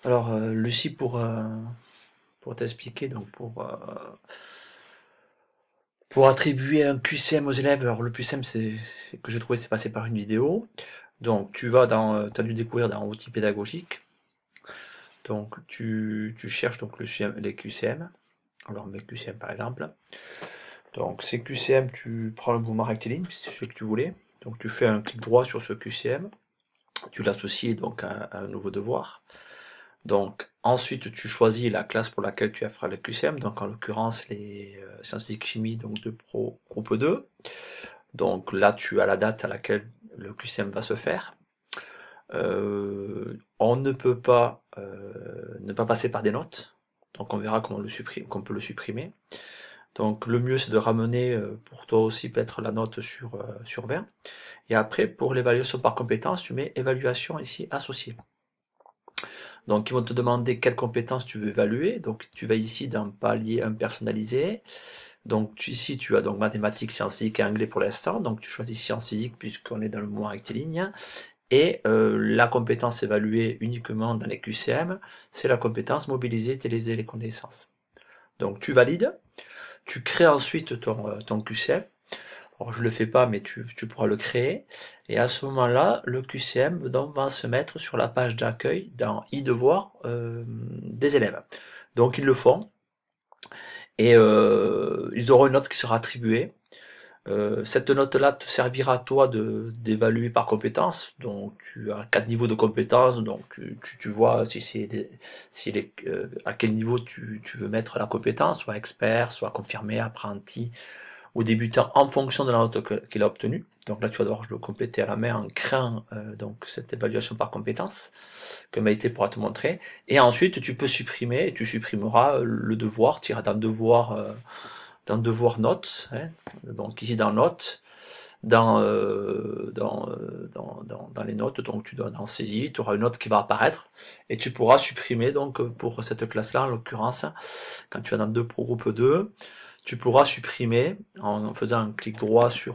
Alors, Lucie, pour t'expliquer, pour attribuer un QCM aux élèves, alors le plus simple, c'est que j'ai trouvé, c'est passer par une vidéo. Donc, tu as dû découvrir dans outils pédagogiques. Donc, tu cherches donc les QCM. Alors, mes QCM par exemple. Donc, ces QCM, tu prends le mouvement rectiligne, c'est ce que tu voulais. Donc, tu fais un clic droit sur ce QCM. Tu l'associes donc à un nouveau devoir. Donc ensuite tu choisis la classe pour laquelle tu vas faire le QCM, donc en l'occurrence les sciences physiques chimie donc de pro groupe 2. Donc là tu as la date à laquelle le QCM va se faire. On ne peut pas ne pas passer par des notes, donc on verra comment qu'on peut le supprimer. Donc le mieux c'est de ramener pour toi aussi peut-être la note sur 20. Et après pour l'évaluation par compétence, tu mets évaluation ici associée. Donc, ils vont te demander quelles compétences tu veux évaluer. Donc, tu vas ici dans palier 1 personnalisé. Donc, ici, tu as donc mathématiques, sciences physiques et anglais pour l'instant. Donc, tu choisis sciences physiques puisqu'on est dans le mouvement rectiligne. Et la compétence évaluée uniquement dans les QCM, c'est la compétence mobiliser, utiliser les connaissances. Donc, tu valides. Tu crées ensuite ton QCM. Alors, je le fais pas, mais tu pourras le créer. Et à ce moment-là, le QCM donc, va se mettre sur la page d'accueil dans e-devoir des élèves. Donc, ils le font. Et ils auront une note qui sera attribuée. Cette note-là te servira toi d'évaluer par compétence. Donc tu as 4 niveaux de compétences. Donc tu vois à quel niveau tu veux mettre la compétence, soit expert, soit confirmé, apprenti, au débutant en fonction de la note qu'il a obtenue. Donc là, tu vas devoir le compléter à la main en créant donc cette évaluation par compétence que Maïté pourra te montrer. Et ensuite, tu peux supprimer, et tu supprimeras le devoir, tu iras dans devoir notes, hein, donc ici dans notes, dans les notes, donc tu dois dans saisie, tu auras une note qui va apparaître, et tu pourras supprimer donc pour cette classe-là, en l'occurrence, quand tu vas dans 2 pro groupe 2, tu pourras supprimer en faisant un clic droit je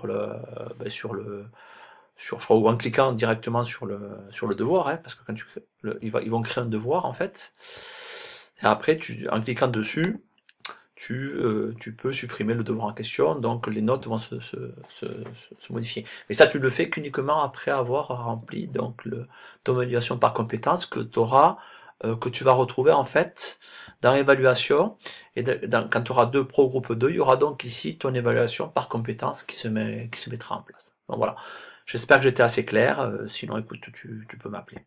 crois, ou en cliquant directement sur le devoir, hein, parce que ils vont créer un devoir en fait. Et après, en cliquant dessus, tu peux supprimer le devoir en question, donc les notes vont se modifier. Mais ça, tu le fais qu'uniquement après avoir rempli donc ton évaluation par compétence que tu vas retrouver en fait dans l'évaluation. Et quand tu auras 2 pro groupe 2, il y aura donc ici ton évaluation par compétence qui se mettra en place. Donc voilà. J'espère que j'étais assez clair. Sinon, écoute, tu peux m'appeler.